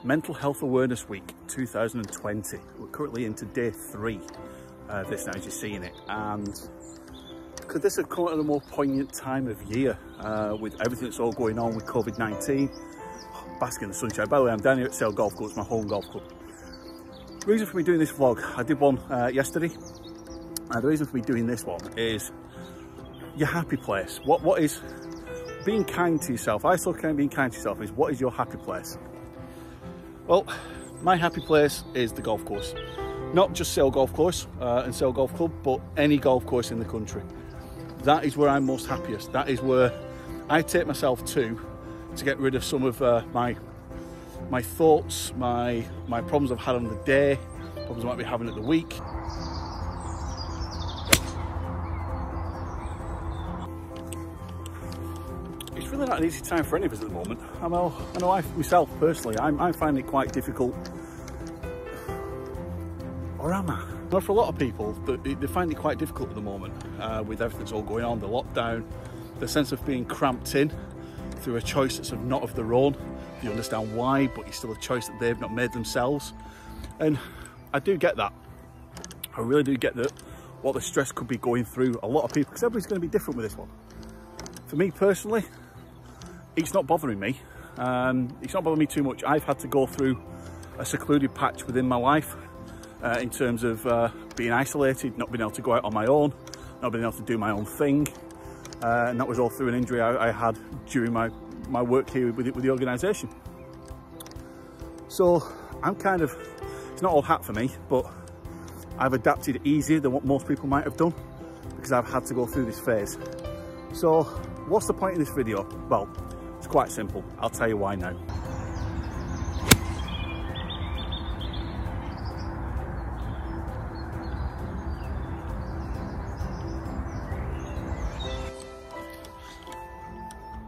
Mental Health Awareness Week 2020. We're currently into day 3 of this now, as you're seeing it, and could this have come at a more poignant time of year with everything that's all going on with COVID-19? Basking in the sunshine. By the way, I'm down here at Sale Golf Club, it's my home golf club. The reason for me doing this vlog, I did one yesterday, and the reason for me doing this one is your happy place. What is being kind to yourself? I still count being kind to yourself is, what is your happy place? Well, my happy place is the golf course. Not just Sale Golf Course and Sale Golf Club, but any golf course in the country. That is where I'm most happiest. That is where I take myself to get rid of some of my thoughts, my problems I've had on the day, problems I might be having at the week. It's really not an easy time for any of us at the moment. I know I myself personally, I'm finding it quite difficult. Or am I? Not for a lot of people, they find it quite difficult at the moment with everything that's all going on, the lockdown, the sense of being cramped in through a choice that's not of their own. You understand why, but it's still a choice that they've not made themselves. And I do get that. I really do get that, what the stress could be going through a lot of people, because everybody's going to be different with this one. For me personally, it's not bothering me. It's not bothering me too much. I've had to go through a secluded patch within my life in terms of being isolated, not being able to go out on my own, not being able to do my own thing. And that was all through an injury I had during my work here with the organisation. So I'm kind of, it's not all hat for me, but I've adapted easier than what most people might have done because I've had to go through this phase. So what's the point of this video? Well, it's quite simple. I'll tell you why now.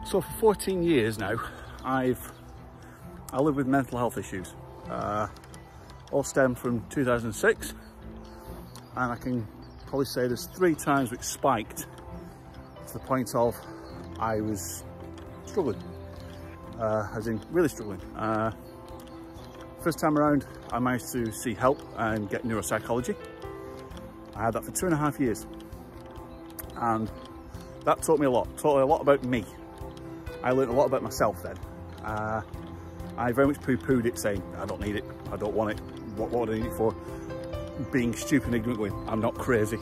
So for 14 years now, I live with mental health issues. All stem from 2006, and I can probably say there's 3 times which spiked to the point of I was struggling, as in really struggling. First time around, I managed to see help and get neuropsychology. I had that for 2.5 years, and that taught me a lot about me. I learned a lot about myself then. I very much poo-pooed it, saying, I don't need it, I don't want it, what would I need it for? Being stupid and ignorant, going, I'm not crazy.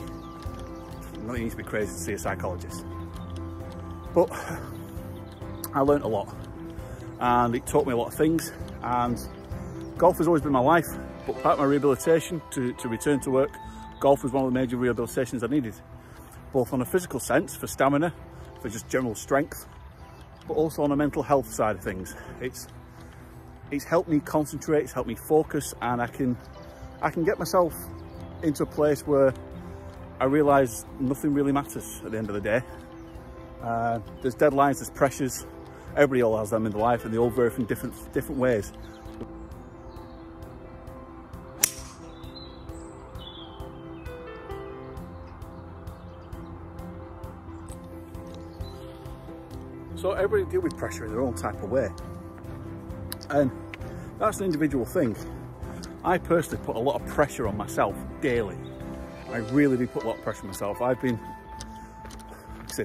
You need to be crazy to see a psychologist. But I learned a lot, and it taught me a lot of things, and golf has always been my life, but part of my rehabilitation to return to work, golf was one of the major rehabilitations I needed, both on a physical sense, for stamina, for just general strength, but also on a mental health side of things. It's helped me concentrate, it's helped me focus, and I can get myself into a place where I realise nothing really matters at the end of the day. There's deadlines, there's pressures, everybody all has them in their life, and they all vary from different ways. So everybody deal with pressure in their own type of way, and that's an individual thing. I personally put a lot of pressure on myself daily. I really do put a lot of pressure on myself. I've been,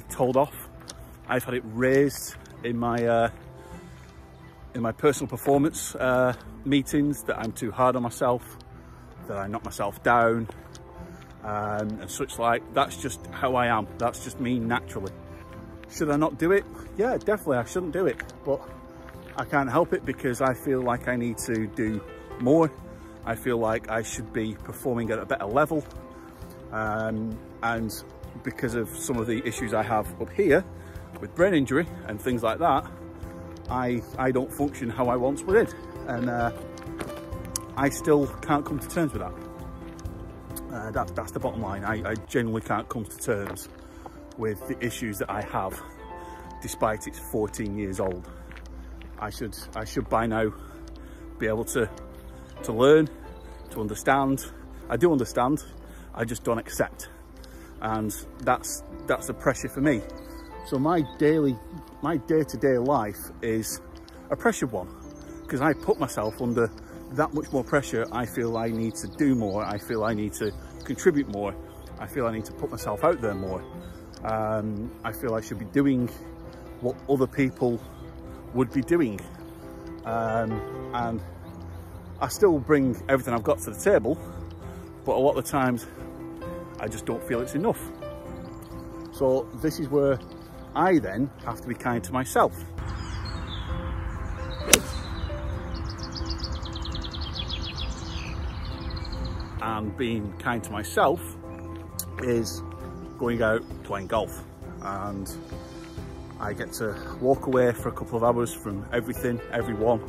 told off. I've had it raised in my personal performance meetings that I'm too hard on myself, that I knock myself down, and such like. That's just how I am. That's just me naturally. Should I not do it? Yeah, definitely I shouldn't do it, but I can't help it because I feel like I need to do more. I feel like I should be performing at a better level, and because of some of the issues I have up here with brain injury and things like that, I don't function how I once did, and I still can't come to terms with that. That's the bottom line. I genuinely can't come to terms with the issues that I have, despite it's 14 years old. I should by now be able to learn, to understand. I do understand, I just don't accept, and that's the pressure for me. So my day-to-day life is a pressured one. because I put myself under that much more pressure. I feel I need to do more. I feel I need to contribute more. I feel I need to put myself out there more. I feel I should be doing what other people would be doing. And I still bring everything I've got to the table, but a lot of the times I just don't feel it's enough. So this is where I then have to be kind to myself. And being kind to myself is going out playing golf, and I get to walk away for a couple of hours from everything, everyone.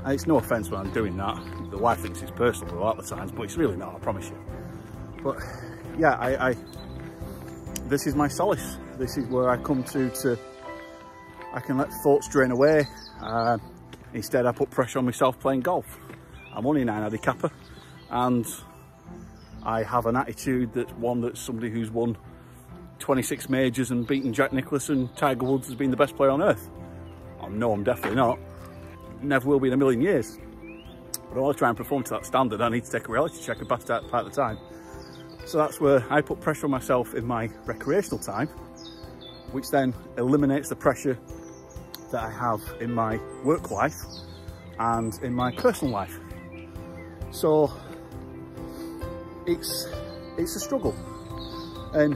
And it's no offence when I'm doing that. The wife thinks it's personal a lot of the times, but it's really not, I promise you. But yeah, this is my solace. This is where I come to I can let thoughts drain away. Instead I put pressure on myself playing golf. I'm only a 9 handicapper, and I have an attitude that's one that somebody who's won 26 majors and beaten Jack Nicklaus and Tiger Woods has been the best player on earth. Oh, no, I'm definitely not. Never will be in a million years. But I want to try and perform to that standard. I need to take a reality check and pass that part of the time. So that's where I put pressure on myself in my recreational time, which then eliminates the pressure that I have in my work life and in my personal life. So it's a struggle, and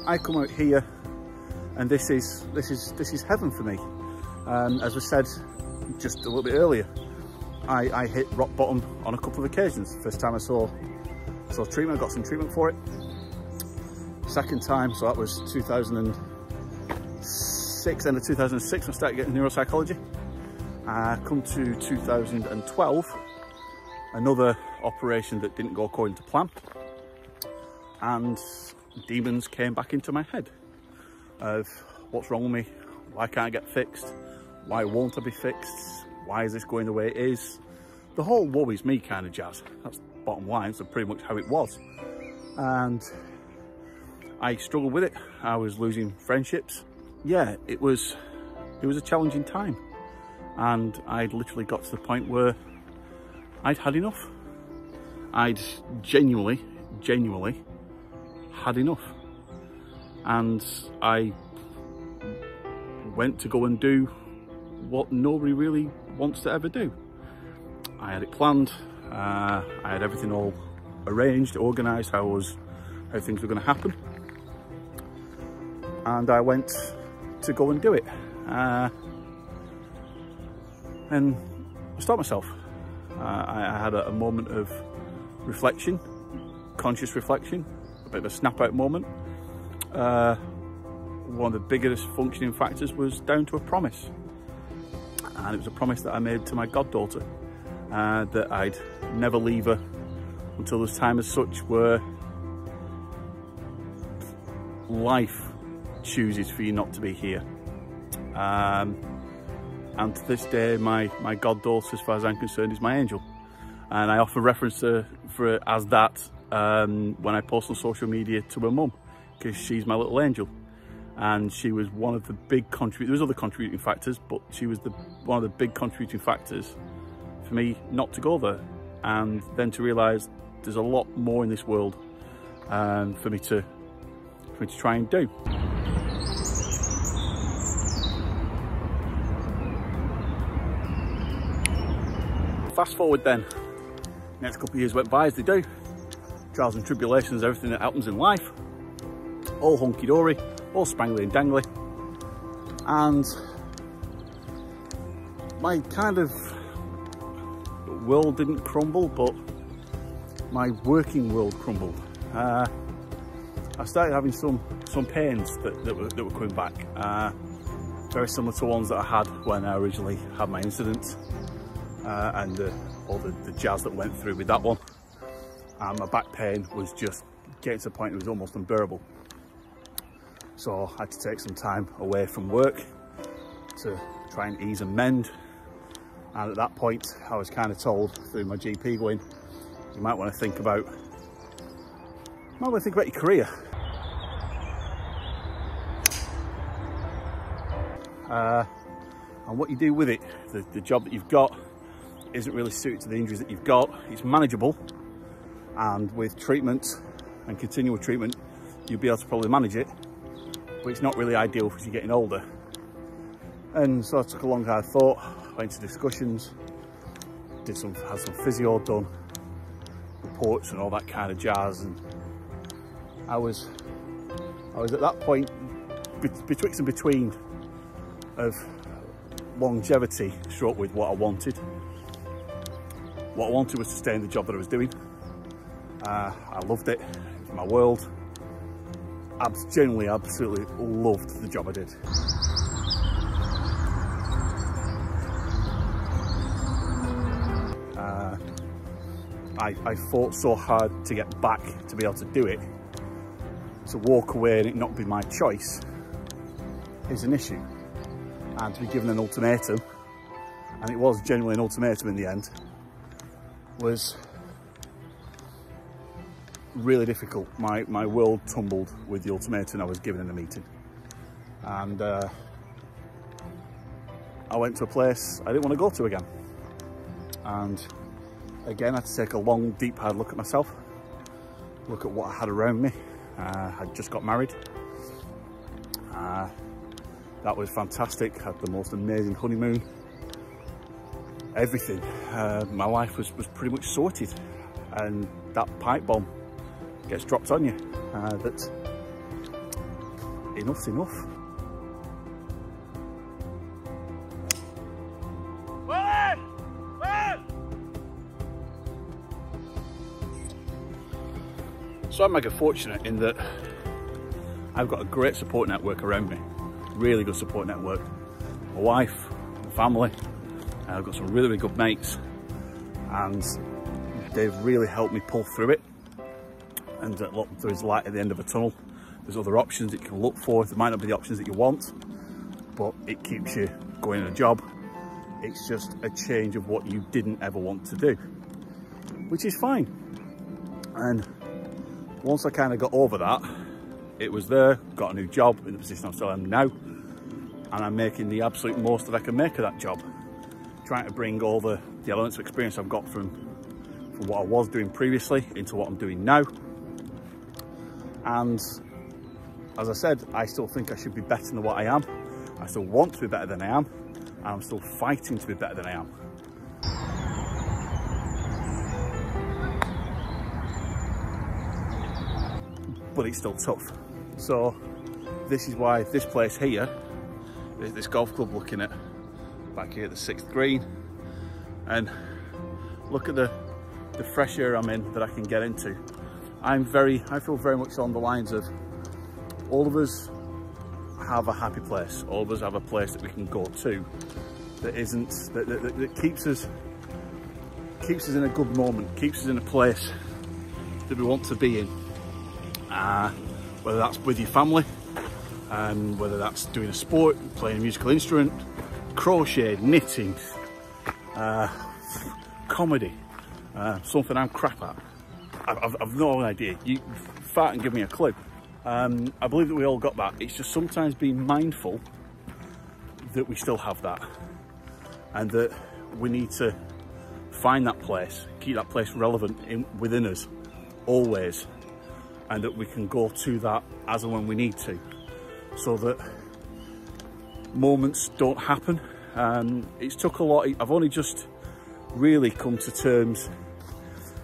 I come out here and this is heaven for me. As I said just a little bit earlier, I hit rock bottom on a couple of occasions. First time I saw treatment, I got some treatment for it. Second time, so that was 2006, end of 2006, I started getting neuropsychology. Come to 2012, another operation that didn't go according to plan, and demons came back into my head of what's wrong with me, why can't I get fixed, why won't I be fixed, why is this going the way it is, the whole woe is me kind of jazz. That's the bottom line. So pretty much how it was, and I struggled with it. I was losing friendships. Yeah, it was a challenging time, and I'd literally got to the point where I'd had enough. I'd genuinely had enough, and I went to go and do what nobody really wants to ever do. I had it planned. I had everything all arranged, organised, how things were going to happen, and I went to go and do it, and I stopped myself. I had a moment of reflection, conscious reflection, a bit of a snap out moment. One of the biggest functioning factors was down to a promise, and it was a promise that I made to my goddaughter, that I'd never leave her until there's time as such where life chooses for you not to be here. And to this day, my goddaughter, as far as I'm concerned, is my angel, and I often reference her as that when I post on social media to her mum, because she's my little angel. And she was one of the big there was other contributing factors, but she was one of the big contributing factors for me not to go there, and then to realise there's a lot more in this world for me to try and do. Fast forward then, next couple of years went by as they do. Trials and tribulations, everything that happens in life, all hunky-dory, all spangly and dangly, and my kind of world didn't crumble, but my working world crumbled. I started having some pains that were coming back, very similar to ones that I had when I originally had my incident, and all the jazz that went through with that one. And my back pain was just getting to the point it was almost unbearable. So I had to take some time away from work to try and ease and mend. And at that point, I was kind of told through my GP going, you might want to think about your career. and what you do with it. The job that you've got isn't really suited to the injuries that you've got. It's manageable, and with treatment and continual treatment you'll be able to probably manage it, but it's not really ideal as you're getting older. And so I took a long hard thought, went to discussions, had some physio done, reports and all that kind of jazz, and I was at that point betwixt and between of longevity struck with what I wanted. What I wanted was to stay in the job that I was doing. I loved it. It was my world. I genuinely absolutely loved the job I did. I fought so hard to get back to be able to do it. To walk away and it not be my choice is an issue. And to be given an ultimatum, and it was genuinely an ultimatum in the end, was really difficult. My world tumbled with the ultimatum I was given in a meeting. And I went to a place I didn't want to go to again. And again, I had to take a long, deep, hard look at myself, look at what I had around me. I'd just got married. That was fantastic. Had the most amazing honeymoon. Everything. My life was pretty much sorted, and that pipe bomb gets dropped on you. That enough's enough. So I'm mega fortunate in that I've got a great support network around me, really good support network. My wife, my family, I've got some really, really good mates, and they've really helped me pull through it. And look, there is light at the end of a tunnel. There's other options that you can look for. There might not be the options that you want, but it keeps you going in a job. It's just a change of what you didn't ever want to do, which is fine. And once I kind of got over that, it was there, got a new job in the position I'm still in now, and I'm making the absolute most that I can make of that job. Trying to bring all the elements of experience I've got from what I was doing previously into what I'm doing now. And as I said, I still think I should be better than what I am. I still want to be better than I am, and I'm still fighting to be better than I am. But it's still tough. So this is why this place here, this golf club, looking at back here at the 6th green, and look at the fresh air I'm in that I can get into. I feel very much on the lines of all of us have a happy place. All of us have a place that we can go to that keeps us in a good moment, keeps us in a place that we want to be in. Whether that's with your family, whether that's doing a sport, playing a musical instrument, crochet, knitting, comedy, something I'm crap at. I've no idea. You fart and give me a clue. I believe that we all got that. It's just sometimes being mindful that we still have that, and that we need to find that place, keep that place relevant within us always, and that we can go to that as and when we need to, so that moments don't happen. It's took a lot. I've only just really come to terms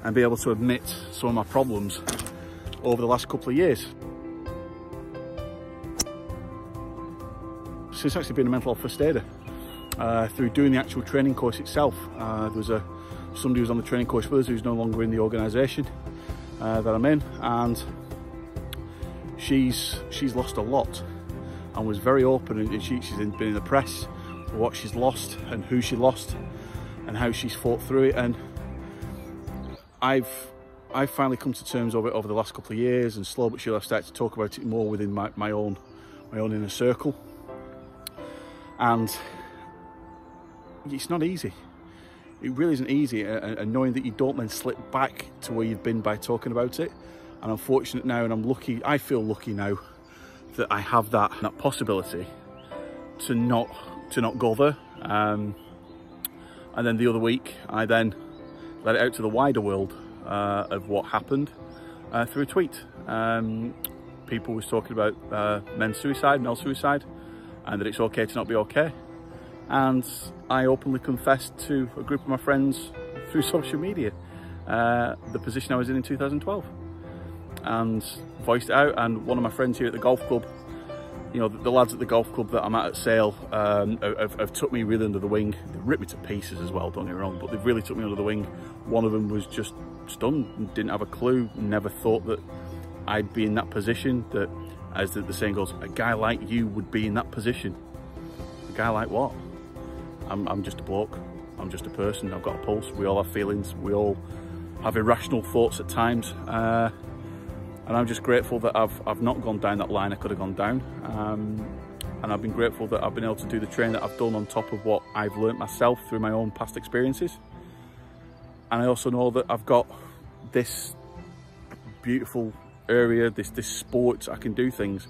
and be able to admit some of my problems over the last couple of years. Since actually being a mental health first aider, through doing the actual training course itself, there was somebody who was on the training course with us who's no longer in the organisation that I'm in, and she's lost a lot and was very open, and she's been in the press for what she's lost and who she lost and how she's fought through it. And I've finally come to terms with it over the last couple of years, and slowly but surely I've started to talk about it more within my own inner circle. And it's not easy. It really isn't easy, and knowing that you don't then slip back to where you've been by talking about it. And I'm fortunate now, and I'm lucky, I feel lucky now that I have that possibility to not go there, And then the other week, I then let it out to the wider world of what happened through a tweet. People was talking about men's suicide, male suicide, and that it's okay to not be okay. And I openly confessed to a group of my friends through social media the position I was in 2012, and voiced it out. And one of my friends here at the golf club, you know, the lads at the golf club that I'm at Sale, have took me really under the wing. They ripped me to pieces as well, don't get me wrong, but they've really took me under the wing. One of them was just stunned, didn't have a clue, never thought that I'd be in that position, that, as the saying goes, a guy like you would be in that position. A guy like what? I'm just a bloke, I'm just a person, I've got a pulse, we all have feelings, we all have irrational thoughts at times, and I'm just grateful that I've not gone down that line I could have gone down, and I've been grateful that I've been able to do the training that I've done on top of what I've learnt myself through my own past experiences. And I also know that I've got this beautiful area, this sport, I can do things.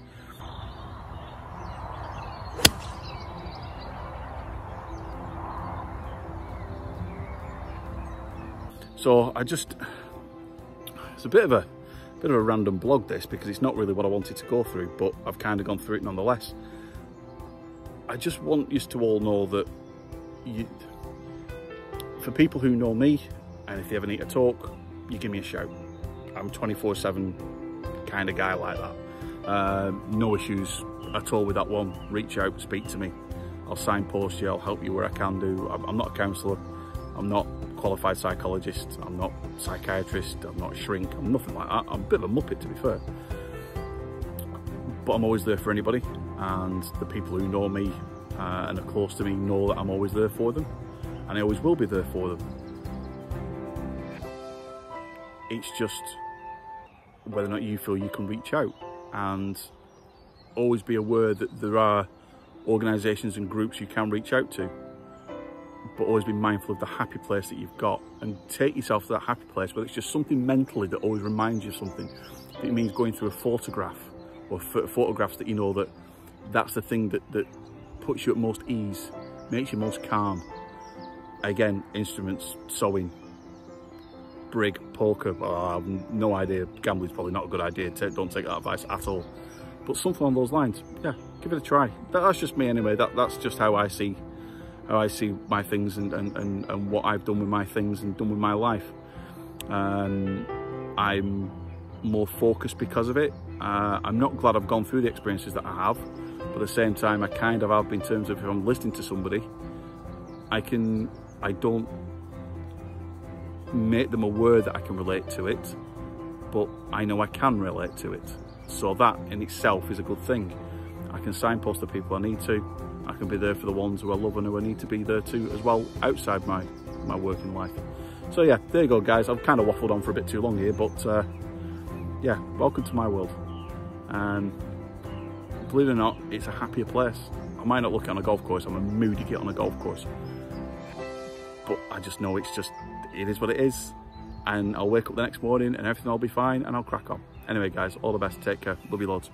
So it's a bit of a random blog, this, because it's not really what I wanted to go through, but I've kind of gone through it nonetheless. I just want you to all know that for people who know me, and if they ever need to talk, you give me a shout. I'm 24/7 kind of guy like that. No issues at all with that one. Reach out, speak to me. I'll signpost you, I'll help you where I can do. I'm not a counsellor, I'm not a qualified psychologist, I'm not a psychiatrist, I'm not a shrink, I'm nothing like that. I'm a bit of a muppet, to be fair. But I'm always there for anybody, and the people who know me and are close to me know that I'm always there for them, and I always will be there for them. It's just whether or not you feel you can reach out, and always be aware that there are organisations and groups you can reach out to, but always be mindful of the happy place that you've got, and take yourself to that happy place, whether it's just something mentally that always reminds you of something. If it means going through a photograph, or photographs that you know that's the thing that puts you at most ease, makes you most calm. Again, instruments, sewing, brig, poker, I have no idea. Gambling's probably not a good idea, don't take that advice at all. But something along those lines, yeah, give it a try. That's just me anyway. That's just how I see my things, and what I've done with my things and done with my life. I'm more focused because of it. I'm not glad I've gone through the experiences that I have, but at the same time I kind of have, in terms of if I'm listening to somebody, I don't make them aware that I can relate to it, but I know I can relate to it. So that in itself is a good thing. I can signpost the people I need to. I can be there for the ones who I love and who I need to be there to as well, outside my working life. So yeah, there you go guys. I've kind of waffled on for a bit too long here, but yeah, welcome to my world. And believe it or not, it's a happier place. I might not look on a golf course, I'm a moody git on a golf course, but I just know it is what it is, and I'll wake up the next morning and everything will be fine, and I'll crack on. Anyway guys, all the best, take care, love you loads.